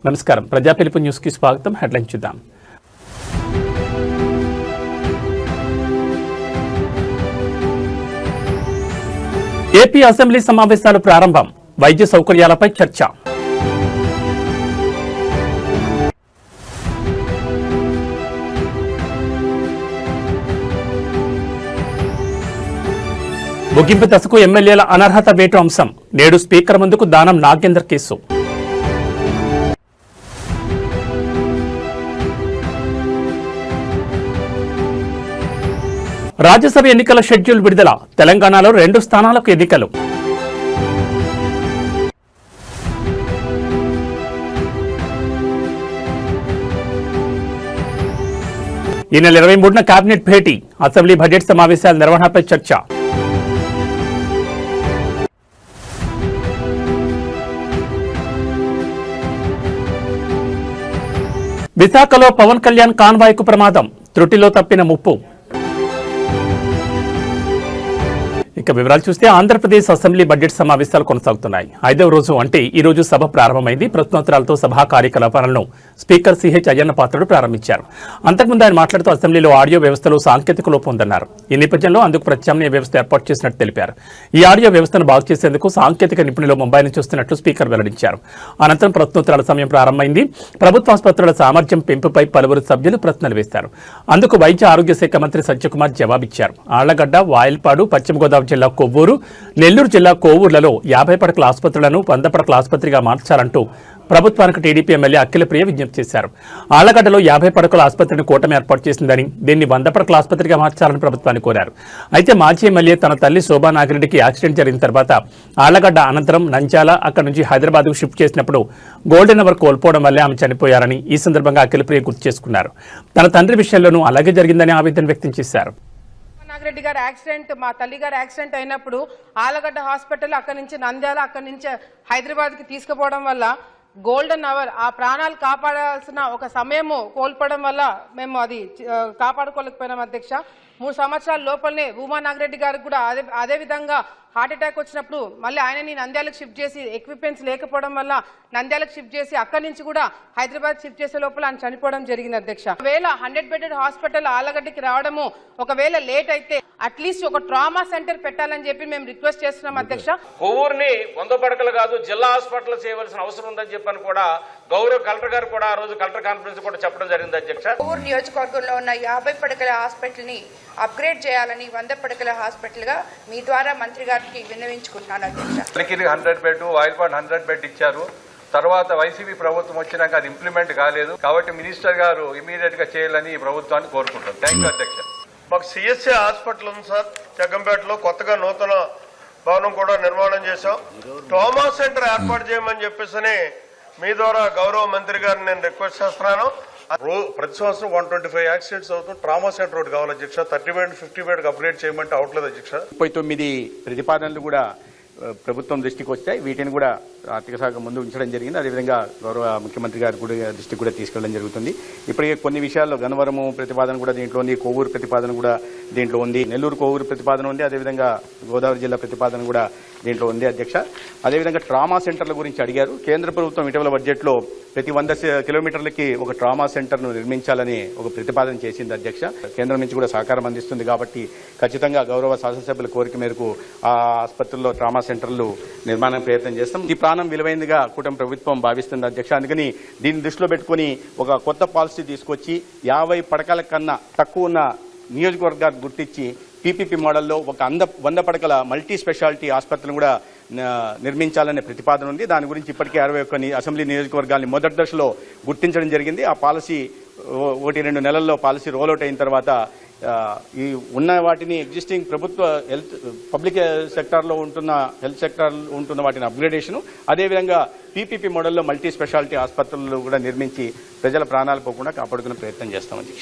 నమస్కారం ప్రజా పిలుపు న్యూస్ కి స్వాగతం. హెడ్లైన్ చూద్దాం. ఏపీ అసెంబ్లీ సమావేశాలు ప్రారంభం. వైద్య సౌకర్యాలపై చర్చ. ముగింపు దశకు ఎమ్మెల్యేల అనర్హత వేటు అంశం. నేడు స్పీకర్ ముందుకు దానం నాగేందర్ కేసు. రాజ్యసభ ఎన్నికల షెడ్యూల్ విడుదల. తెలంగాణలో 2 స్థానాలకు ఎన్నికలు. ఈ నెల 23న కేబినెట్ భేటీ. అసెంబ్లీ బడ్జెట్ సమావేశాల నిర్వహణపై చర్చ. విశాఖలో పవన్ కళ్యాణ్ కాన్వాయ్కు ప్రమాదం. త్రుటిలో తప్పిన ముప్పు. ఇక వివరాలు చూస్తే ఆంధ్రప్రదేశ్ అసెంబ్లీ బడ్జెట్ సమావేశాలు కొనసాగుతున్నాయి. 5వ రోజు అంటే ఈ రోజు సభ ప్రారంభమైంది. ప్రశ్నోత్తరాలతో సభా కార్యకలాపాలను స్పీకర్ సిహెచ్ అయ్యన్న పాత్రుడు ప్రారంభించారు. అంతకుముందు ఆయన మాట్లాడుతూ అసెంబ్లీలో ఆడియో వ్యవస్థలో సాంకేతిక లోపం ఉందన్నారు. ఈ నేపథ్యంలో అందుకు ప్రత్యామ్నాయ వ్యవస్థ ఏర్పాటు చేసినట్టు తెలిపారు. ఈ ఆడియో వ్యవస్థను బాగు చేసేందుకు సాంకేతిక నిపుణులు ముంబై నుంచి వస్తున్నట్లు స్పీకర్ వెల్లడించారు. అనంతరం ప్రశ్నోత్తరాల సమయం ప్రారంభమైంది. ప్రభుత్వాసుపత్రుల సామర్థ్యం పెంపుపై పలువురు సభ్యులు ప్రశ్నలు వేశారు. అందుకు వైద్య ఆరోగ్య శాఖ మంత్రి సత్యకుమార్ జవాబిచ్చారు. ఆళ్లగడ్డ, వాయల్పాడు, పశ్చిమ గోదావరి జిల్లా కొవ్వూరు, నెల్లూరు జిల్లా కోవూరులలో 50 పడకల ఆసుపత్రులను 100 పడకల ఆసుపత్రిగా మార్చాలంటూ ప్రభుత్వానికి టీడీపీ ఎమ్మెల్యే అఖిలప్రియ విజ్ఞప్తి చేశారు. ఆళ్లగడ్డలో 50 పడకల ఆసుపత్రిని కూటమి ఏర్పాటు చేసిందని, దీన్ని 100 పడకల ఆసుపత్రిగా మార్చాలని ప్రభుత్వాన్ని కోరారు. అయితే మాజీ ఎమ్మెల్యే తన తల్లి శోభా నాగిరెడ్డికి యాక్సిడెంట్ జరిగిన తర్వాత ఆళ్లగడ్డ అనంతరం నంద్యాల, అక్కడి నుంచి హైదరాబాద్కు షిఫ్ట్ చేసినప్పుడు గోల్డెన్ అవర్ కోల్పోవడం వల్లే ఆమె చనిపోయారని ఈ సందర్భంగా అఖిలప్రియ గుర్తు చేసుకున్నారు. తన తండ్రి విషయంలోనూ అలాగే జరిగిందని ఆవేదన వ్యక్తం చేశారు. నాగిరెడ్డి గారి యాక్సిడెంట్, మా తల్లి గారి యాక్సిడెంట్ అయినప్పుడు ఆలగడ్డ హాస్పిటల్, అక్కడి నుంచి నంద్యాల, అక్కడి నుంచి హైదరాబాద్కి తీసుకుపోవడం వల్ల గోల్డెన్ అవర్, ఆ ప్రాణాలు కాపాడాల్సిన ఒక సమయము కోల్పోవడం వల్ల మేము అది కాపాడుకోలేకపోయినాం అధ్యక్ష. 3 సంవత్సరాల లోపలనే ఉమా నాగిరెడ్డి గారికి కూడా అదే విధంగా హార్ట్ అటాక్ వచ్చినప్పుడు మళ్ళీ ఆయనని నంద్యాలకు షిఫ్ట్ చేసి ఎక్విప్మెంట్స్ లేకపోవడం వల్ల నంద్యాలకు షిఫ్ట్ చేసి అక్కడి నుంచి కూడా హైదరాబాద్ షిఫ్ట్ చేసే లోపల ఆయన చనిపోవడం జరిగింది అధ్యక్ష. ఒకవేళ 100 బెడెడ్ హాస్పిటల్ ఆలగడ్డకి రావడము ఒకవేళ లేట్ అయితే అట్లీస్ట్ ఒక ట్రామా సెంటర్ పెట్టాలని చెప్పి మేము రిక్వెస్ట్ చేస్తున్నాం అధ్యక్ష. కొవ్వూరుని 100 పడకలు కాదు జిల్లా హాస్పిటల్ చేయవలసిన అవసరం ఉందని చెప్పని కూడా గౌరవ కలెక్టర్ గారు కూడా ఆ రోజు కలెక్టర్ కాన్ఫరెన్స్ కూడా చెప్పడం జరిగింది అధ్యక్ష. కొవ్వూరు నియోజకవర్గంలో ఉన్న 50 పడకల హాస్పిటల్ ని అప్గ్రేడ్ చేయాలని 100 పడకల హాస్పిటల్ గా మీ ద్వారా మంత్రి గారికి విన్నవించుకుంటున్నాను అధ్యక్ష. 100 బెడ్, వాయిల్పాడ్ 100 బెడ్ ఇచ్చారు. తర్వాత వైసీపీ ప్రభుత్వం వచ్చినాక అది ఇంప్లిమెంట్ కాలేదు. కాబట్టి మినిస్టర్ గారు ఇమీడియట్ గా చేయాలని ఈ ప్రభుత్వాన్ని కోరుకుంటాం. థ్యాంక్ యూ అధ్యక్ష. మాకు సిఎస్ఏ హాస్పిటల్ ఉంది సార్ జగ్గంపేటలో. కొత్తగా నూతన భవనం కూడా నిర్మాణం చేశాం. ట్రామా సెంటర్ ఏర్పాటు చేయమని చెప్పేసి మీ ద్వారా గౌరవ మంత్రి గారిని నేను రిక్వెస్ట్ చేస్తున్నాను. ప్రతి సంవత్సరం 125 యాక్సిడెంట్స్ అవుతుంది. ట్రామా సెంటర్ ఒకటి కావాలి అధ్యక్ష. 30 బెడ్ 50 బెడ్ అప్గ్రేడ్ చేయమంటే అవట్లేదు అధ్యక్ష. 39 ప్రతిపాదనలు కూడా ప్రభుత్వం దృష్టికి వచ్చాయి. వీటిని కూడా ఆర్థిక శాఖ ముందు ఉంచడం జరిగింది. అదేవిధంగా గౌరవ ముఖ్యమంత్రి గారు కూడా దృష్టికి కూడా తీసుకెళ్లడం జరుగుతుంది. ఇప్పటికే కొన్ని విషయాల్లో గన్నవరము ప్రతిపాదన కూడా దీంట్లో ఉంది, కొవ్వూరు ప్రతిపాదన కూడా దీంట్లో ఉంది, నెల్లూరు కోవూరు ప్రతిపాదన ఉంది, అదేవిధంగా గోదావరి జిల్లా ప్రతిపాదన కూడా దీంట్లో ఉంది అధ్యక్ష. అదేవిధంగా ట్రామా సెంటర్ల గురించి అడిగారు. కేంద్ర ప్రభుత్వం ఇటీవల బడ్జెట్లో ప్రతి 100 కిలోమీటర్లకి ఒక ట్రామా సెంటర్ను నిర్మించాలని ఒక ప్రతిపాదన చేసింది అధ్యక్ష. కేంద్రం నుంచి కూడా సహకారం అందిస్తుంది కాబట్టి ఖచ్చితంగా గౌరవ శాసనసభ్యుల కోరిక మేరకు ఆ ఆసుపత్రుల్లో ట్రామా సెంటర్లు నిర్మాణం ప్రయత్నం చేస్తాం. ఈ ప్రాణం విలువైందిగా కూటమి ప్రభుత్వం భావిస్తుంది అధ్యక్ష. అందుకని దీన్ని దృష్టిలో పెట్టుకుని ఒక కొత్త పాలసీ తీసుకొచ్చి 50 పడకల కన్నా తక్కువ ఉన్న నియోజకవర్గాన్ని గుర్తించి పీపీపీ మోడల్లో ఒక 100 పడకల మల్టీ స్పెషాలిటీ ఆసుపత్రిని కూడా నిర్మించాలనే ప్రతిపాదన ఉంది. దాని గురించి ఇప్పటికే 61 అసెంబ్లీ నియోజకవర్గాల్ని మొదటి దశలో గుర్తించడం జరిగింది. ఆ పాలసీ 1-2 నెలల్లో పాలసీ రోల్అవుట్ అయిన తర్వాత ఈ ఉన్న వాటిని ఎగ్జిస్టింగ్ ప్రభుత్వ హెల్త్ పబ్లిక్ సెక్టార్లో ఉంటున్న హెల్త్ సెక్టార్ ఉంటున్న వాటిని అప్గ్రేడేషను, అదేవిధంగా పీపీపీ మోడల్లో మల్టీ స్పెషాలిటీ ఆసుపత్రులు కూడా నిర్మించి ప్రజల ప్రాణాలు పోకుండా కాపాడుకునే ప్రయత్నం చేస్తామని.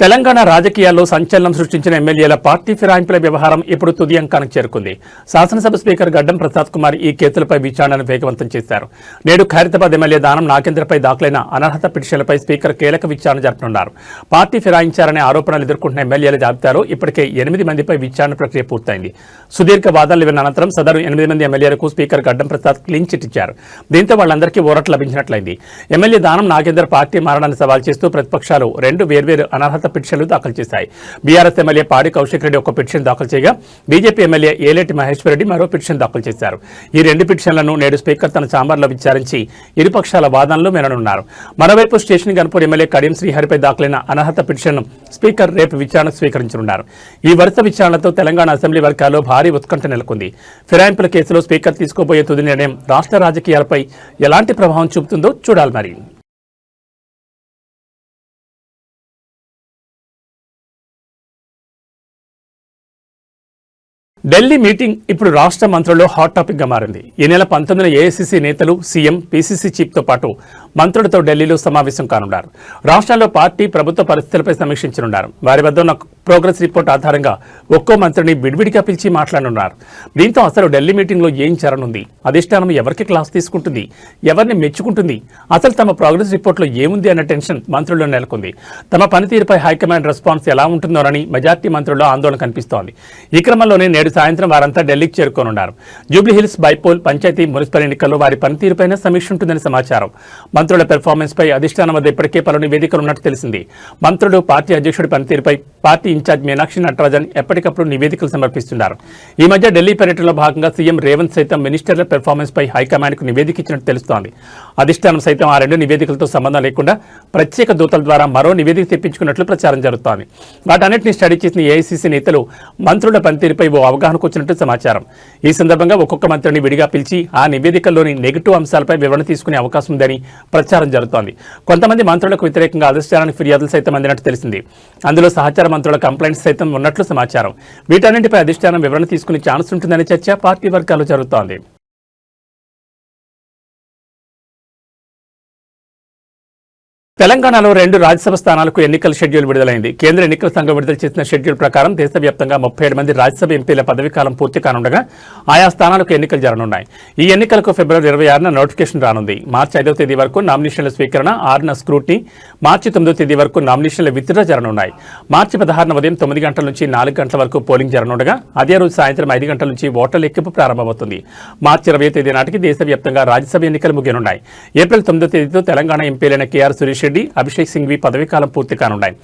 తెలంగాణ రాజకీయాల్లో సంచలనం సృష్టించిన ఎమ్మెల్యేల పార్టీ ఫిరాయింపుల వ్యవహారం ఇప్పుడు తుది అంకానికి చేరుకుంది. శాసనసభ స్పీకర్ గడ్డం ప్రసాద్ కుమార్ ఈ కేసులపై విచారణను వేగవంతం చేశారు. నేడు ఖైరతాబాద్ ఎమ్మెల్యే దానం నాగేంద్రపై దాఖలైన అనర్హత పిటిషన్లపై స్పీకర్ కీలక విచారణ జరపనున్నారు. పార్టీ ఫిరాయించారనే ఆరోపణలు ఎదుర్కొంటున్న ఎమ్మెల్యేల జాబితాలో ఇప్పటికే 8 మందిపై విచారణ ప్రక్రియ పూర్తయింది. సుదీర్ఘ వాదనలు విన్న అనంతరం సదరు 8 మంది ఎమ్మెల్యేలకు స్పీకర్ గడ్డం ప్రసాద్ క్లీన్ చిట్ ఇచ్చారు. దీంతో వాళ్ళందరికీ ఊరట లభించినట్లయింది. ఎమ్మెల్యే దానం నాగేందర్ పార్టీ మారడాన్ని సవాల్ చేస్తూ ప్రతిపక్షాలు 2 వేర్వేరు అనర్హత పిటిషన్లు దాఖలు చేశాయి. బీఆర్ఎస్ ఎమ్మెల్యే పాడి కౌశిక్ రెడ్డి ఒక పిటిషన్ దాఖలు చేయగా బీజేపీ ఎమ్మెల్యే ఏలేటి మహేశ్వర్ రెడ్డి మరో పిటిషన్ దాఖలు చేశారు. ఈ 2 పిటిషన్లను నేడు స్పీకర్ తన ఛాంబర్లో విచారించి ఇరుపక్షాల వాదనలు విననున్నారు. మరోవైపు స్టేషన్ గన్పూర్ ఎమ్మెల్యే కడియం శ్రీహరిపై దాఖలైన అనర్హత పిటిషన్ను స్పీకర్ రేపు విచారణకు స్వీకరించనున్నారు. ఈ వరుస విచారణలతో తెలంగాణ అసెంబ్లీ వర్గాల్లో భారీ ఉత్కంఠ నెలకొంది. ఫిరాయింపుల కేసులో స్పీకర్ తీసుకోబోయే తుది నిర్ణయం రాష్ట్ర రాజకీయాలపై ఎలాంటి ప్రభావం చూపుతుందో చూడాలి. మరి ఢిల్లీ మీటింగ్ ఇప్పుడు రాష్ట్ర మంత్రుల్లో హాట్ టాపిక్ గా మారింది. ఈ నెల 19న ఏఐసీసీ నేతలు, సీఎం, పీసీసీ చీఫ్తో పాటు మంత్రులతో ఢిల్లీలో సమావేశం కానున్నారు. రాష్ట్రాల్లో పార్టీ, ప్రభుత్వ పరిస్థితులపై సమీక్షించనున్నారు. వారి వద్ద ఉన్న ప్రోగ్రెస్ రిపోర్ట్ ఆధారంగా ఒక్కో మంత్రిని విడివిడిగా పిలిచి మాట్లాడనున్నారు. దీంతో అసలు ఢిల్లీ మీటింగ్లో ఏం జరగనుంది, అధిష్టానం ఎవరికి క్లాస్ తీసుకుంటుంది, ఎవరిని మెచ్చుకుంటుంది, అసలు తమ ప్రోగ్రెస్ రిపోర్ట్లో ఏముంది అన్న టెన్షన్ మంత్రుల్లో నెలకొంది. తమ పనితీరుపై హైకమాండ్ రెస్పాన్స్ ఎలా ఉంటుందోనని మెజార్టీ మంత్రుల్లో ఆందోళన కనిపిస్తోంది. ఈ క్రమంలోనే నేడు సాయంత్రం వారంతా ఢిల్లీకి చేరుకోనున్నారు. జూబ్లీహిల్స్, బైపోల్, పంచాయతీ, మున్సిపల్ ఎన్నికల్లో వారి పనితీరుపైన సమీక్ష ఉంటుందని సమాచారం. మంత్రుల పెర్ఫార్మెన్స్ పై అధిష్టానం వద్ద ఇప్పటికే పలు నివేదికలు ఉన్నట్టు తెలిసింది. మంత్రులు, పార్టీ అధ్యక్షుడి పనితీరుపై పార్టీ ఇన్ఛార్జ్ మీనాక్షి నటరాజన్ ఎప్పటికప్పుడు నివేదికలు సమర్పిస్తున్నారు. ఈ మధ్య ఢిల్లీ పర్యటనలో భాగంగా సీఎం రేవంత్ సైతం మినిస్టర్ల పెర్ఫార్మెన్స్ పై హైకమాండ్కు నివేదిక ఇచ్చినట్టు తెలుస్తోంది. అధిష్టానం సైతం ఆ 2 నివేదికలతో సంబంధం లేకుండా ప్రత్యేక దూతల ద్వారా మరో నివేదిక తెప్పించుకున్నట్లు ప్రచారం జరుగుతోంది. వాటన్నిటిని స్టడీ చేసిన ఏఐసీసీ నేతలు మంత్రుల పనితీరుపై ఓ అవగాహనకు వచ్చినట్టు సమాచారం. ఈ సందర్భంగా ఒక్కొక్క మంత్రిని విడిగా పిలిచి ఆ నివేదికల్లోని నెగిటివ్ అంశాలపై వివరణ తీసుకునే అవకాశం ఉందని ప్రచారం జరుగుతోంది. కొంతమంది మంత్రులకు వ్యతిరేకంగా అధిష్టానానికి ఫిర్యాదులు సైతం అందినట్టు తెలిసింది. అందులో సహచార మంత్రుల కంప్లైంట్స్ సైతం ఉన్నట్లు సమాచారం. వీటన్నింటిపై అధిష్టానం వివరణ తీసుకునే ఛాన్స్ ఉంటుందనే చర్చ పార్టీ వర్గాల్లో జరుగుతోంది. తెలంగాణలో 2 రాజ్యసభ స్థానాలకు ఎన్నికల షెడ్యూల్ విడుదలైంది. కేంద్ర ఎన్నికల సంఘం విడుదల చేసిన షెడ్యూల్ ప్రకారం దేశవ్యాప్తంగా 37 మంది రాజ్యసభ ఎంపీల పదవీకాలం పూర్తి కానుండగా ఆయా స్థానాలకు ఎన్నికలు జరగనున్నాయి. ఈ ఎన్నికలకు ఫిబ్రవరి 26న నోటిఫికేషన్ రానుంది. మార్చి 5వ తేదీ వరకు నామినేషన్ల స్వీకరణ, 6న స్క్రూటినీ, మార్చి 9వ తేదీ వరకు నామినేషన్ల విత్డ్రా జరగనున్నాయి. మార్చి 16న ఉదయం 9 గంటల నుంచి 4 గంటల వరకు పోలింగ్ జరగనుండగా అదే రోజు సాయంత్రం 5 గంటల నుంచి ఓట్ల లెక్కింపు ప్రారంభమవుతుంది. మార్చి 20వ తేదీ నాటికి దేశవ్యాప్తంగా రాజ్యసభ ఎన్నికలు ముగియనున్నాయి. ఏప్రిల్ 9వ తేదీతో తెలంగాణ ఎంపీలైన కేఆర్ సురేష్ రెడ్డి, అభిషేక్ సింఘ్వి పదవీకాలం పూర్తి కానున్నాయి.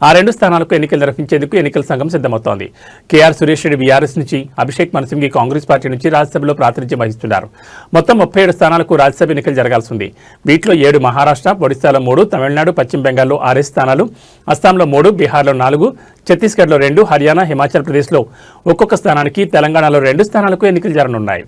ఆ 2 స్థానాలకు ఎన్నికలు నిర్వహించేందుకు ఎన్నికల సంఘం సిద్ధమవుతోంది. కేఆర్ సురేష్ రెడ్డి బీఆర్ఎస్ నుంచి, అభిషేక్ మనసింఘి కాంగ్రెస్ పార్టీ నుంచి రాజ్యసభలో ప్రాతినిధ్యం వహిస్తున్నారు. మొత్తం 37 స్థానాలకు రాజ్యసభ ఎన్నికలు జరగాల్సి ఉంది. వీటిలో 7 మహారాష్ట్ర, ఒడిశాలో 3, తమిళనాడు, పశ్చిమ బెంగాల్లో 6 స్థానాలు, అస్సాంలో 3, బీహార్లో 4, ఛత్తీస్గఢ్లో 2, హర్యానా, హిమాచల్ ప్రదేశ్లో ఒక్కొక్క స్థానానికి, తెలంగాణలో 2 స్థానాలకు ఎన్నికలు జరగనున్నాయి.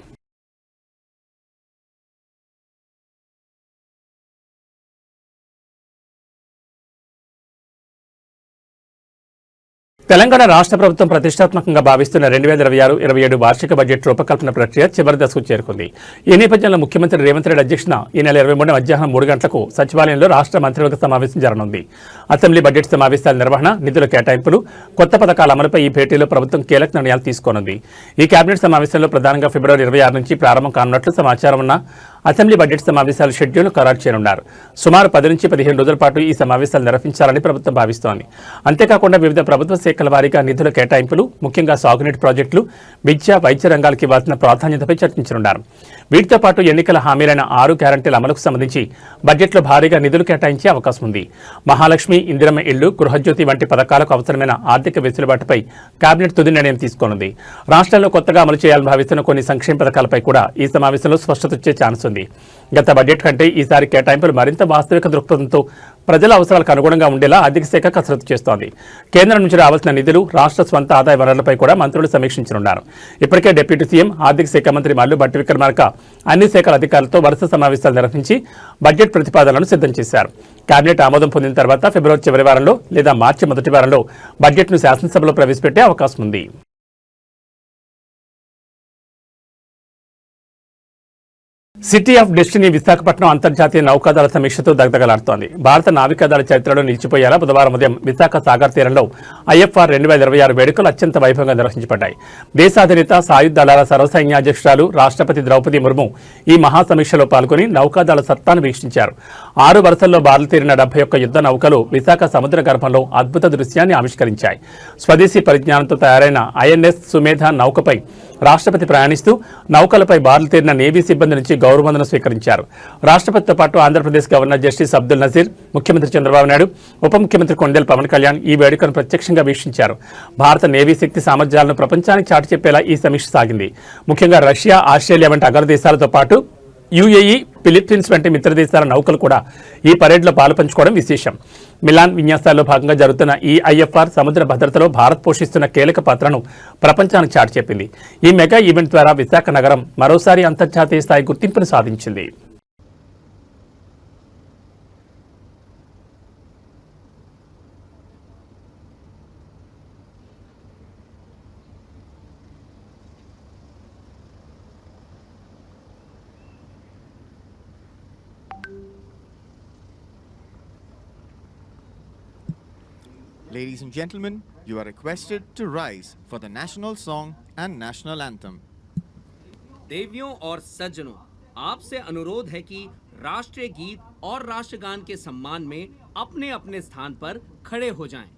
తెలంగాణ రాష్ట్ర ప్రభుత్వం ప్రతిష్టాత్మకంగా భావిస్తున్న 2026-27 వార్షిక బడ్జెట్ రూపకల్పన ప్రక్రియ చివరి దశకు చేరుకుంది. ఈ నేపథ్యంలో ముఖ్యమంత్రి రేవంత్ రెడ్డి అధ్యక్షతన ఈ నెల 23 మధ్యాహ్నం 3 గంటలకు సచివాలయంలో రాష్ట్ర మంత్రివర్గ సమావేశం జరగనుంది. అసెంబ్లీ బడ్జెట్ సమావేశాల నిర్వహణ, నిధుల కేటాయింపులు, కొత్త పథకాల అమలుపై ఈ భేటీలో ప్రభుత్వం కీలక నిర్ణయాలు తీసుకోనుంది. ఈ కేబినెట్ సమావేశంలో ప్రధానంగా ఫిబ్రవరి 26 నుంచి ప్రారంభం కానున్నట్లు సమాచారం ఉన్న అసెంబ్లీ బడ్జెట్ సమావేశాల షెడ్యూల్ ఖరారు చేయనున్నారు. సుమారు 10 నుంచి 15 రోజుల పాటు ఈ సమావేశాలు నిర్వహించాలని ప్రభుత్వం భావిస్తోంది. అంతేకాకుండా వివిధ ప్రభుత్వ శాఖల వారీగా నిధుల కేటాయింపులు, ముఖ్యంగా సాగునీటి ప్రాజెక్టులు, విద్య, వైద్య రంగాలకి ఇవ్వాల్సిన ప్రాధాన్యతపై చర్చించనున్నారు. వీటితో పాటు ఎన్నికల హామీలైన 6 గ్యారంటీల అమలుకు సంబంధించి బడ్జెట్లో భారీగా నిధులు కేటాయించే అవకాశం ఉంది. మహాలక్ష్మి, ఇందిరమ్మ ఇళ్లు, గృహజ్యోతి వంటి పథకాలకు అవసరమైన ఆర్థిక వెసులుబాటుపై కేబినెట్ తుది నిర్ణయం తీసుకోనుంది. రాష్ట్రంలో కొత్తగా అమలు చేయాలని భావిస్తున్న కొన్ని సంక్షేమ పథకాలపై కూడా ఈ సమావేశంలో స్పష్టత వచ్చే ఛాన్స్ ఉంది. గత బడ్జెట్ కంటే ఈసారి కేటాయింపులు మరింత వాస్తవిక దృక్పథంతో ప్రజల అవసరాలకు అనుగుణంగా ఉండేలా ఆర్థిక శాఖ కసరత్తు చేస్తోంది. కేంద్రం నుంచి రావాల్సిన నిధులు, రాష్ట్ర స్వంత ఆదాయ వనరులపై కూడా మంత్రులు సమీక్షించనున్నారు. ఇప్పటికే డిప్యూటీ సీఎం, ఆర్థిక శాఖ మంత్రి మల్లు భట్టి విక్రమార్క అన్ని శాఖల అధికారులతో వరుస సమావేశాలు నిర్వహించి బడ్జెట్ ప్రతిపాదనలను సిద్ధం చేశారు. కేబినెట్ ఆమోదం పొందిన తర్వాత ఫిబ్రవరి చివరి వారంలో లేదా మార్చి మొదటి వారంలో బడ్జెట్ను శాసనసభలో ప్రవేశపెట్టే అవకాశం ఉంది. సిటీ ఆఫ్ డెస్టినీ విశాఖపట్నం అంతర్జాతీయ నౌకాదళ సమీక్షతో దగదగలాడుతోంది. భారత నావికాదళ చరిత్రలో నిలిచిపోయేలా బుధవారం ఉదయం విశాఖ సాగర్ తీరంలో ఐఎఫ్ఆర్ 2026 వేడుకలు అత్యంత వైభవంగా నిర్వహించబడ్డాయి. దేశాధినేత సాయుధ దళాల సర్వసైన్యాధ్యక్షురాలు రాష్ట్రపతి ద్రౌపది ముర్ము ఈ మహాసమీక్షలో పాల్గొని నౌకాదళ సత్తాను వీక్షించారు. 6 వరుసల్లో బారులు తీరిన 71 యుద్ధ నౌకలు విశాఖ సముద్ర గర్భంలో అద్భుత దృశ్యాన్ని ఆవిష్కరించాయి. స్వదేశీ పరిజ్ఞానంతో తయారైన ఐఎన్ఎస్ సుమేధ నౌకపై రాష్ట్రపతి ప్రయాణిస్తూ నౌకలపై బారులు తీరిన నేవీ సిబ్బంది నుంచి గౌరవవందనం స్వీకరించారు. రాష్ట్రపతితో పాటు ఆంధ్రప్రదేశ్ గవర్నర్ జస్టిస్ అబ్దుల్ నజీర్, ముఖ్యమంత్రి చంద్రబాబు నాయుడు, ఉప ముఖ్యమంత్రి కొండెల పవన్ కళ్యాణ్ ఈ వేడుకను ప్రత్యక్షంగా వీక్షించారు. భారత నేవీ శక్తి సామర్థ్యాలను ప్రపంచానికి చాటి చెప్పేలా ఈ సమీక్ష సాగింది. ముఖ్యంగా రష్యా, ఆస్ట్రేలియా వంటి అగ్ర దేశాలతో పాటు యుఏఈ, ఫిలిప్పీన్స్ వంటి మిత్రదేశాల నౌకలు కూడా ఈ పరేడ్లో పాలుపంచుకోవడం విశేషం. మిలాన్ విన్యాసాల్లో భాగంగా జరుగుతున్న ఈ ఐఎఫ్ఆర్ సముద్ర భద్రతలో భారత్ పోషిస్తున్న కీలక పాత్రను ప్రపంచానికి చాటి చెప్పింది. ఈ మెగా ఈవెంట్ ద్వారా విశాఖ నగరం మరోసారి అంతర్జాతీయ స్థాయి గుర్తింపును సాధించింది. Ladies and gentlemen, you are requested to rise for the national song and national anthem. देवियों और सज्जनों, आपसे अनुरोध है कि राष्ट्रीय गीत और राष्ट्रगान के सम्मान में अपने अपने स्थान पर खड़े हो जाएं।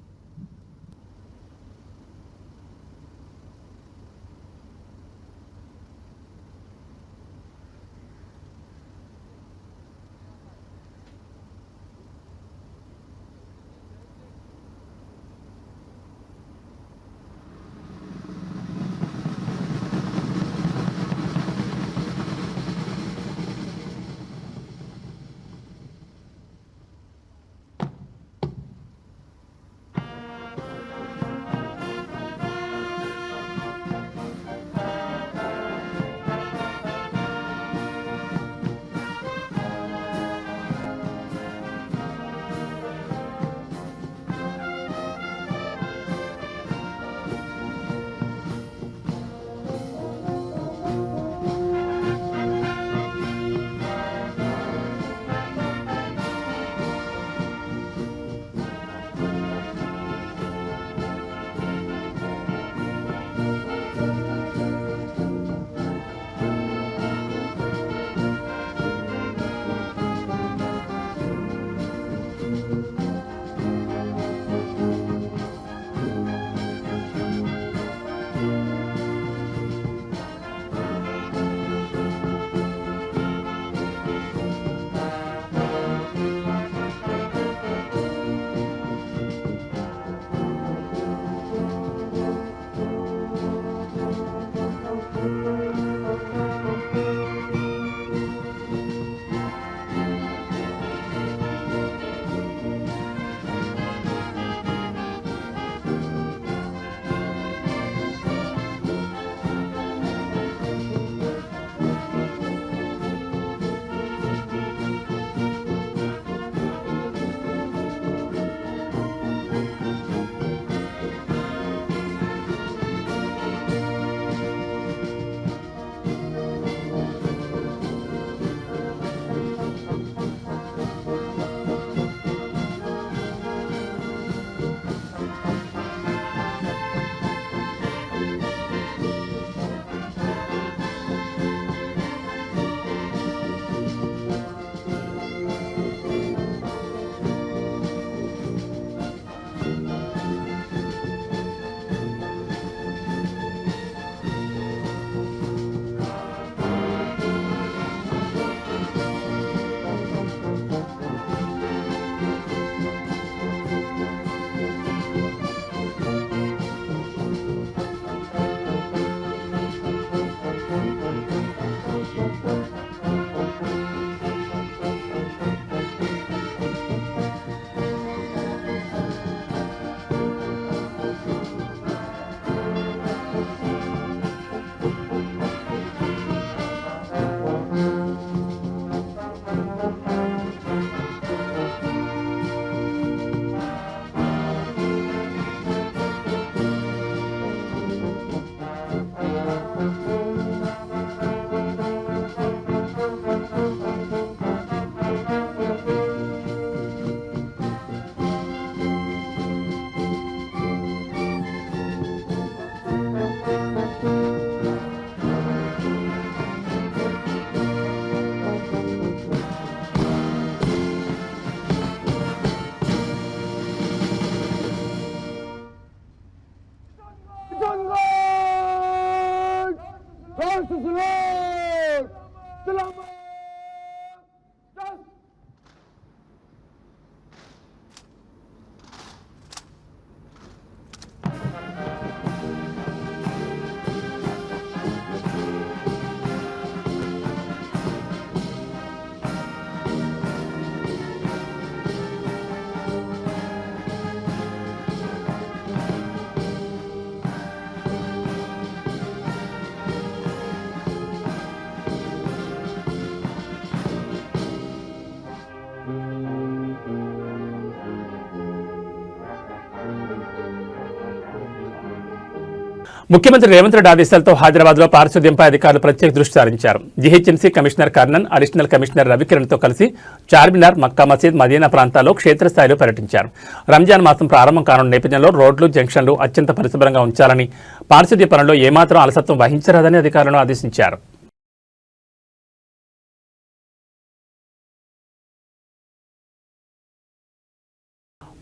ముఖ్యమంత్రి రేవంత్ రెడ్డి ఆదేశాలతో హైదరాబాద్ లో పారిశుద్ధ్యంపై అధికారులు ప్రత్యేక దృష్టి సారించారు. GHMC commissioner Karnan, additional commissioner Ravikiran తో కలిసి చార్మినార్, మక్కా మసీద్, మదీనా ప్రాంతాల్లో క్షేత్రస్థాయిలో పర్యటించారు. రంజాన్ మాసం ప్రారంభం కానున్న నేపథ్యంలో రోడ్లు, జంక్షన్లు అత్యంత పరిశుభ్రంగా ఉంచాలని, పారిశుద్ధ్య పనుల్లో ఏమాత్రం అలసత్వం వహించరాదని అధికారులను ఆదేశించారు.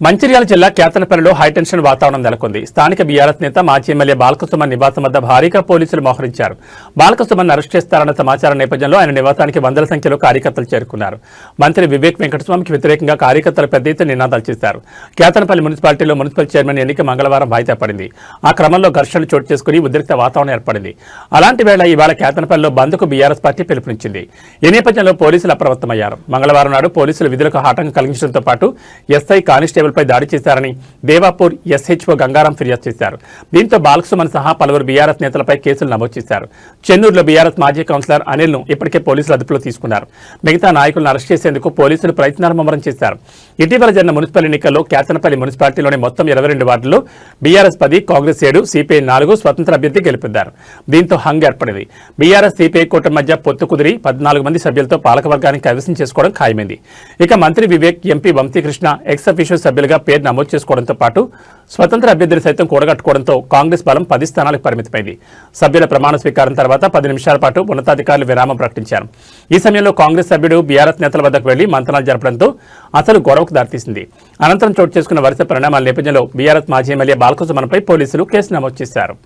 మంచిర్యాల జిల్లా కేతనపల్లిలో హైటెన్షన్ వాతావరణం నెలకొంది. స్థానిక బీఆర్ఎస్ నేత మాజీ ఎమ్మెల్యే బాలకసుమన్ నివాసం వద్ద భారీగా పోలీసులు మోహరించారు. బాలకసుమన్ అరెస్ట్ చేస్తారన్న సమాచారం నేపథ్యంలో ఆయన నివాసానికి వందల సంఖ్యలో కార్యకర్తలు చేరుకున్నారు. మంత్రి వివేక్ వెంకటస్వామికి వ్యతిరేకంగా కార్యకర్తలు పెద్ద ఎత్తున నినాదాలు చేశారు. కేతనపల్లి మున్సిపాలిటీలో మున్సిపల్ చైర్మన్ ఎన్నిక మంగళవారం వాయిదా పడింది. ఆ క్రమంలో ఘర్షణలు చోటు చేసుకుని ఉద్రిక్త వాతావరణం ఏర్పడింది. అలాంటి వేళ ఇవాళ కేతనపల్లిలో బంద్కు బీఆర్ఎస్ పార్టీ పిలుపునిచ్చింది. ఈ నేపథ్యంలో పోలీసులు అప్రమత్తమయ్యారు. మంగళవారం నాడు పోలీసులు విధులకు ఆటంకం కలిగించడంతో పాటు ఎస్ఐ, కానిస్టేబుల్ పై దాడి చేశారని దేవాపూర్ ఎస్హెచ్ఓ గంగారాం ఫిర్యాదు చేశారు. దీంతో బాలకసుమన్ సహా పలువురు బీఆర్ఎస్ నేతలపై కేసులు నమోదు చేశారు. చెన్నూరులో బీఆర్ఎస్ మాజీ కౌన్సిలర్ అనిల్ ను ఇప్పటికే పోలీసులు అదుపులో తీసుకున్నారు. మిగతా నాయకులను అరెస్ట్ చేసేందుకు పోలీసులు ప్రయత్నాలు ముమ్మరం చేశారు. ఇటీవల జరిగిన మున్సిపల్ ఎన్నికల్లో కేతనపల్లి మున్సిపాలిటీలోని మొత్తం 22 వార్డుల్లో బీఆర్ఎస్ 10, కాంగ్రెస్ 7, సిపిఐ 4 స్వతంత్ర అభ్యర్థి గెలుపొందారు. దీంతో హంగ్ ఏర్పడింది. బీఆర్ఎస్, సిపిఐ కూటమి మధ్య పొత్తు కుదిరి 14 మంది సభ్యులతో పాలకవర్గానికి కైవసం చేసుకోవడం ఖాయమైంది. ఇక మంత్రి Vivek, MP Vamshikrishna ex officio సభ్యులుగా పేరు నమోదు చేసుకోవడంతో పాటు స్వతంత్ర అభ్యర్థులు సైతం కూడగట్టుకోవడంతో కాంగ్రెస్ బలం 10 స్థానాలకు పరిమితమైంది. సభ్యుల ప్రమాణ స్వీకారం తర్వాత 10 నిమిషాల పాటు ఉన్నతాధికారులు విరామం ప్రకటించారు. ఈ సమయంలో కాంగ్రెస్ సభ్యుడు బీఆర్ఎస్ నేతల వద్దకు వెళ్లి మంతనాలు జరపడంతో అసలు గొడవకు దారితీసింది. అనంతరం చోటు చేసుకున్న వరుస పరిణామాల నేపథ్యంలో బీఆర్ఎస్ మాజీ ఎమ్మెల్యే బాలకసుమన్పై పోలీసులు కేసు నమోదు చేశారు.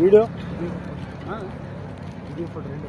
వీడియో ఫోటో రెండు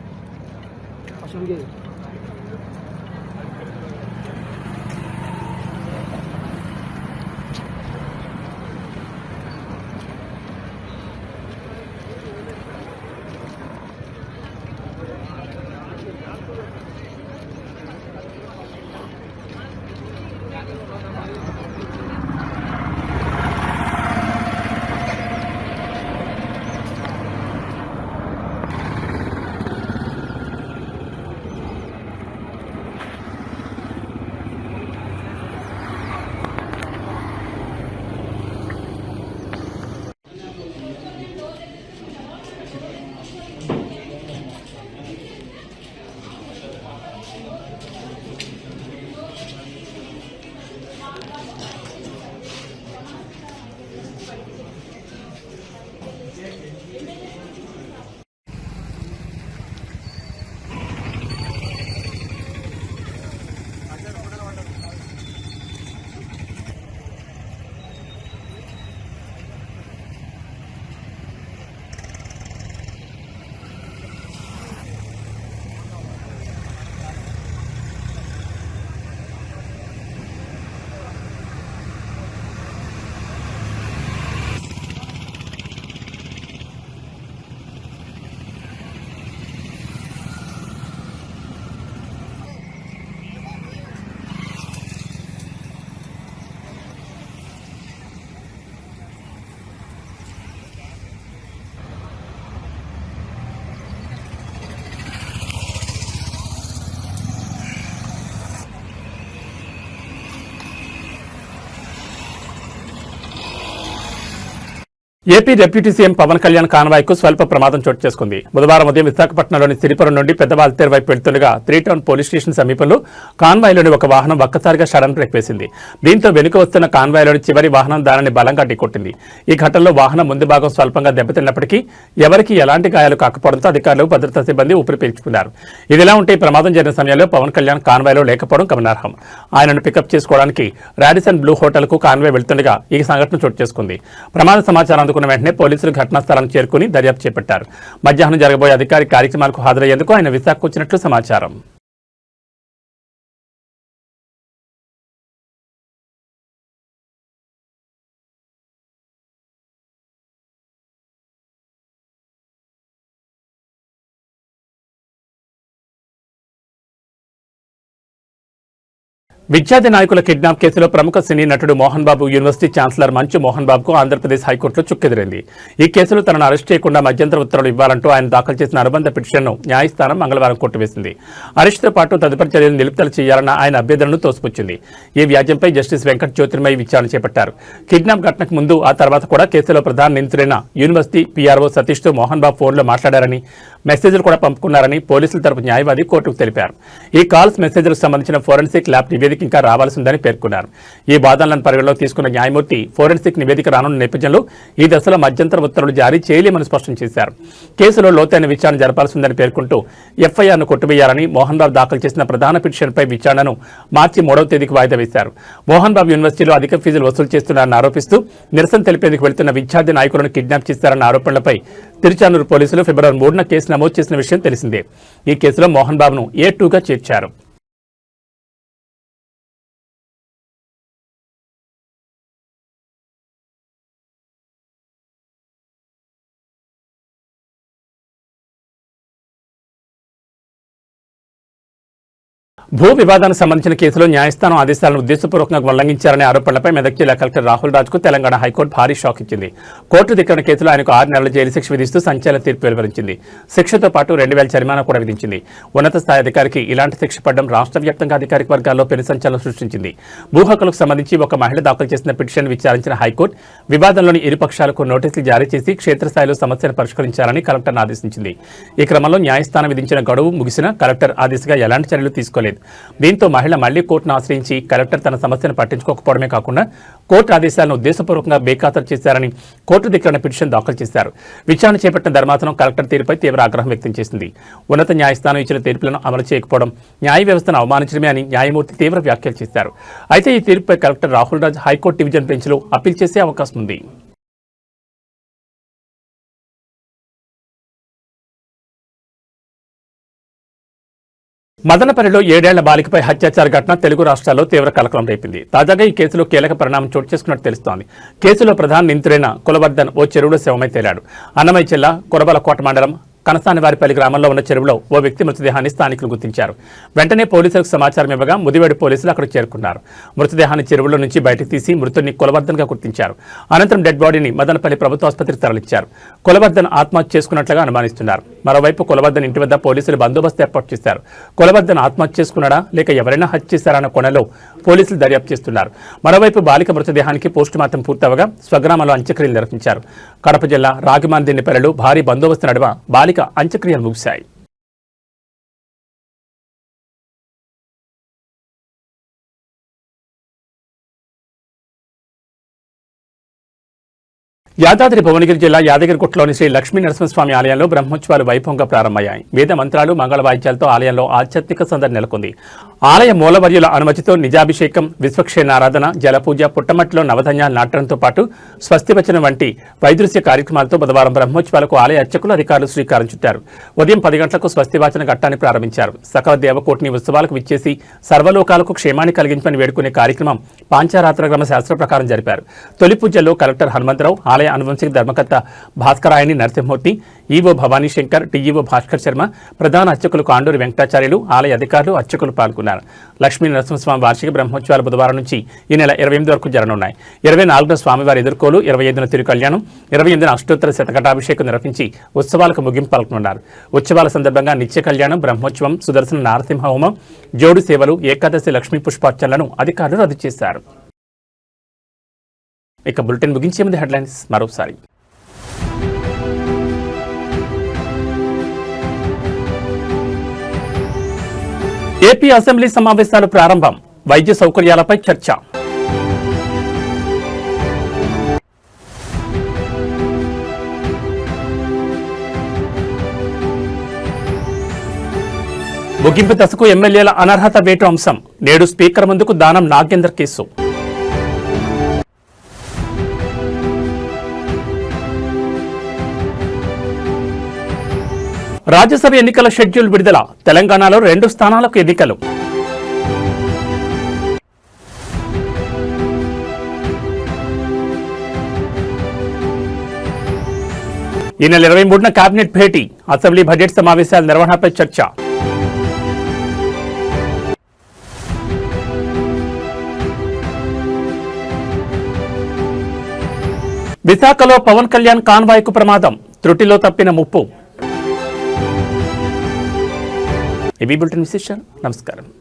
AP deputy CM Pawan Kalyan కాన్వాయ్కు స్వల్ప ప్రమాదం చోటు చేసుకుంది. బుధవారం ఉదయం విశాఖపట్నంలోని సిరిపురం నుండి పెద్దవాల్తేరు వైపు వెళ్తుండగా 3 టౌన్ పోలీస్ స్టేషన్ సమీపంలో కాన్వాయ్లోని ఒక వాహనం ఒక్కసారిగా సడన్ బ్రేక్ వేసింది. దీంతో వెనుక వస్తున్న కాన్వాయ్లోని చివరి వాహనం దానిని బలంగా ఢీకొట్టింది. ఈ ఘటనలో వాహనం ముందు భాగం స్వల్పంగా దెబ్బతిన్నప్పటికీ ఎవరికీ ఎలాంటి గాయాలు కాకపోవడంతో అధికారులు, భద్రతా సిబ్బంది ఊపిరి పీల్చుకున్నారు. ఇదిలా ఉంటే ప్రమాదం జరిగిన సమయంలో పవన్ కళ్యాణ్ కాన్వాయ్లో లేకపోవడం గమనార్హం. ఆయనను పికప్ చేసుకోవడానికి రాడిసన్ బ్లూ హోటల్కు కాన్వాయ్ వెళ్తుండగా ఈ సంఘటన చోటు చేసుకుంది. ప్రమాద సమాచారం అందుకున్న వెంటనే పోలీసులు ఘటనా స్థలానికి చేరుకుని దర్యాప్తు చేపట్టారు. మధ్యాహ్నం జరగబోయే అధికారిక కార్యక్రమాలకు హాజరయ్యేందుకు ఆయన విశాఖకు వచ్చినట్లు సమాచారం. విద్యార్థి నాయకుల కిడ్నాప్ కేసులో ప్రముఖ సినీ నటుడు మోహన్ బాబు యూనివర్సిటీ ఛాన్సలర్ మంచు మోహన్ బాబుకు ఆంధ్రప్రదేశ్ హైకోర్టులో చుక్కెదిరింది. ఈ కేసులో తనను అరెస్ట్ చేయకుండా మధ్యంతర ఉత్తర్వులు ఇవ్వాలంటూ ఆయన దాఖలు చేసిన అనుబంధ పిటిషన్ను న్యాయస్థానం మంగళవారం కొట్టివేసింది. అరెస్టుతో పాటు తదుపరి చర్యలు నిలుపుదల చేయాలన్న ఆయన అభ్యర్థనను తోసిపుచ్చింది. ఈ వ్యాజ్యంపై జస్టిస్ వెంకట్ జ్యోతిర్మయి విచారణ చేపట్టారు. కిడ్నాప్ ఘటనకు ముందు ఆ తర్వాత కూడా కేసులో ప్రధాన నిందితుడైన యూనివర్సిటీ పీఆర్ఓ సతీష్తో మోహన్ బాబు ఫోన్లో మాట్లాడారని, మెసేజ్లు కూడా పంపుకున్నారని పోలీసుల తరపు న్యాయవాది కోర్టుకు తెలిపారు. ఈ కాల్స్ మెసేజ్లకు సంబంధించిన ఫోరెన్సిక్ ల్యాబ్ నివేదిక ఇంకా రావాల్సిందని పేర్కొన్నారు. ఈ వాదనలను పరిగణలో తీసుకున్న న్యాయమూర్తి ఫోరెన్సిక్ నివేదిక రానున్న నేపథ్యంలో ఈ దశలో మధ్యంతర ఉత్తర్వులు జారీ చేయలేమని స్పష్టం చేశారు. కేసులో లోతైన విచారణ జరపాల్సిందని పేర్కొంటూ ఎఫ్ఐఆర్ను కొట్టివేయాలని మోహన్ బాబు దాఖలు చేసిన ప్రధాన పిటిషన్పై విచారణను మార్చి 3వ తేదీకి వాయిదా వేశారు. మోహన్ బాబు యూనివర్సిటీలో అధిక ఫీజులు వసూలు చేస్తున్నారని ఆరోపిస్తూ నిరసన తెలిపేందుకు వెళ్తున్న విద్యార్థి నాయకులను కిడ్నాప్ చేశారన్న ఆరోపణలపై తిరుచానూరు పోలీసులు ఫిబ్రవరి 3న కేసు నమోదు చేసిన విషయం తెలిసిందే. ఈ కేసులో మోహన్ బాబును A2గా చేర్చారు. భూ వివాదానికి సంబంధించిన కేసులో న్యాయస్థానం ఆదేశాలను ఉద్దేశపూర్వకంగా ఉల్లంఘించారనే ఆరోపణలపై మెదక్ జిల్లా కలెక్టర్ రాహుల్ రాజ్కు తెలంగాణ హైకోర్టు భారీ షాక్ ఇచ్చింది. కోర్టు ధిక్కరణ కేసులో ఆయనకు 6 నెలల జైలు శిక్ష విధిస్తూ సంచలన తీర్పు వెలువరించింది. శిక్షతో పాటు 2000 జరిమానా కూడా విధించింది. ఉన్నత స్థాయి అధికారికి ఇలాంటి శిక్ష పడడం రాష్ట్ర వ్యాప్తంగా అధికారిక వర్గాల్లో పెను సంచలనం సృష్టించింది. భూ హక్కులకు సంబంధించి ఒక మహిళ దాఖలు చేసిన పిటిషన్ విచారించిన హైకోర్టు వివాదంలోని ఇరు పక్షాలకు నోటీసులు జారీ చేసి క్షేత్రస్థాయిలో సమస్యను పరిష్కరించాలని కలెక్టర్ను ఆదేశించింది. ఈ క్రమంలో న్యాయస్థానం విధించిన గడువు ముగిసినా కలెక్టర్ ఆ దిశగా ఎలాంటి చర్యలు తీసుకోలేదు. దీంతో మహిళ మళ్లీ కోర్టును ఆశ్రయించి కలెక్టర్ తన సమస్యను పట్టించుకోకపోవడమే కాకుండా కోర్టు ఆదేశాలను ఉద్దేశపూర్వకంగా బేఖాతరు చేశారని కోర్టు ధిక్కరణ పిటిషన్ దాఖలు చేశారు. విచారణ చేపట్టిన ధర్మాసనం కలెక్టర్ తీరుపై తీవ్ర ఆగ్రహం వ్యక్తం చేసింది. ఉన్నత న్యాయస్థానం ఇచ్చిన తీర్పులను అమలు చేయకపోవడం న్యాయ వ్యవస్థను అవమానించడమే అని న్యాయమూర్తి తీవ్ర వ్యాఖ్యలు చేశారు. అయితే ఈ తీర్పుపై collector Rahul Raj high court division బెంచ్లో అప్పీల్ చేసే అవకాశం ఉంది. మదనపల్లిలో 7 ఏళ్ల బాలికపై అత్యాచార ఘటన తెలుగు రాష్ట్రాల్లో తీవ్ర కలకలం రేపింది. తాజాగా ఈ కేసులో కీలక పరిణామం చోటు చేసుకున్నట్టు తెలుస్తోంది. కేసులో ప్రధాన నిందితుడైన కులవర్ధన్ ఓ చెరువులో శవమై తేలాడు. అన్నమయ్య జిల్లా కురబలకోట మండలం కనసానివారిపల్లి గ్రామంలో ఉన్న చెరువులో ఓ వ్యక్తి మృతదేహాన్ని స్థానికులు గుర్తించారు. వెంటనే పోలీసులకు సమాచారం ఇవ్వగా ముదివేడు పోలీసులు అక్కడికి చేరుకున్నారు. మృతదేహాన్ని చెరువులో నుంచి బయటకు తీసి మృతుడిని కులవర్ధన్గా గుర్తించారు. అనంతరం డెడ్ బాడీని మదనపల్లి ప్రభుత్వ ఆసుపత్రికి తరలించారు. కులవర్ధన్ ఆత్మహత్య చేసుకున్నట్లుగా అనుమానిస్తున్నారు. మరోవైపు కులవర్ధన్ ఇంటి వద్ద పోలీసులు బందోబస్తు ఏర్పాటు చేశారు. కులవర్ధన్ ఆత్మహత్య చేసుకున్నాడా లేక ఎవరైనా హత్య చేశారన్న కోణంలో పోలీసులు దర్యాప్తు చేస్తున్నారు. మరోవైపు బాలిక మృతదేహానికి పోస్టుమార్టం పూర్తవగా స్వగ్రామంలో అంత్యక్రియలు నిర్వహించారు. కడప జిల్లా రాగిమాందిన్నిపల్లిలో భారీ బందోబస్తు నడుమ బాలిక అంత్యక్రియలు ముగిశాయి. యాదాద్రి భువనగిరి జిల్లా యాదగిరిగుట్టలోని శ్రీ లక్ష్మీ నరసింహస్వామి ఆలయంలో బ్రహ్మోత్సవాలు వైభవంగా ప్రారంభమయ్యాయి. వేద మంత్రాలు మంగళ వాయిద్యాలతో ఆలయంలో ఆధ్యాత్మిక సందడి నెలకొంది. ఆలయ మూలవర్యుల అనుమతితో నిజాభిషేకం, విశ్వక్షేణారాధన, జలపూజ, పుట్టమట్టిలో నవధాన్యాలు నాటడంతో పాటు స్వస్తివచనం వంటి వైదృశ్య కార్యక్రమాలతో బుధవారం బ్రహ్మోత్సవాలకు ఆలయ అర్చకులు అధికారులు శ్రీకారం చుట్టారు. ఉదయం 10 గంటలకు స్వస్తివాచన ఘట్టాన్ని ప్రారంభించారు. సకల దేవకోటిని ఉత్సవాలకు విచ్చేసి సర్వలోకాలకు క్షేమాన్ని కలిగించమని వేడుకునే కార్యక్రమం పాంచారాత్రక్రమ శాస్త్ర ప్రకారం జరిపారు. తొలి పూజల్లో కలెక్టర్ హనుమంతరావు, ఆలయ అనువంశిక ధర్మకర్త భాస్కరాయని నరసింహమూర్తి, ఈవో భవానీ శంకర్, టీఈఓ భాస్కర్ శర్మ, ప్రధాన అర్చకులు కాండూరి వెంకటాచార్యులు, ఆలయ అధికారులు, అర్చకులు పాల్గొన్నారు. లక్ష్మీ నరసింహస్వామి వార్షిక బ్రహ్మోత్సవాలు బుధవారం నుంచి ఈ నెల 28 వరకు జరగనున్నాయి. 24న స్వామివారి ఎదుర్కోలు, 25న తిరు కళ్యాణం, 28న అష్టోత్తర శతఘటాభిషేకం నిర్వహించి ఉత్సవాలకు ముగింపు పలుకునున్నారు. ఉత్సవాల సందర్భంగా నిత్య కళ్యాణం, బ్రహ్మోత్సవం, సుదర్శన నారసింహ హోమం, జోడు సేవలు, ఏకాదశి లక్ష్మీ పుష్పార్చనలను అధికారులు రద్దు చేశారు. ఇక బులెటిన్ ముగించే ముందు హెడ్లైన్స్ మరోసారి. ఏపీ అసెంబ్లీ సమావేశాలు ప్రారంభం, వైద్య సౌకర్యాలపై చర్చ. ముగింపు దశకు ఎమ్మెల్యేల అనర్హత వేటు అంశం, నేడు స్పీకర్ ముందుకు దానం నాగేందర్ కేసు. రాజ్యసభ ఎన్నికల షెడ్యూల్ విడుదల, తెలంగాణలో 2 స్థానాలకు ఎన్నికలు. ఈ నెల 23న కేబినెట్ భేటీ, అసెంబ్లీ బడ్జెట్ సమావేశాల నిర్వహణపై చర్చ. విశాఖలో పవన్ కళ్యాణ్ కాన్వాయ్కు ప్రమాదం, త్రుటిలో తప్పిన ముప్పు. ఇవి బులెటిన్ విశేషాలు. నమస్కారం.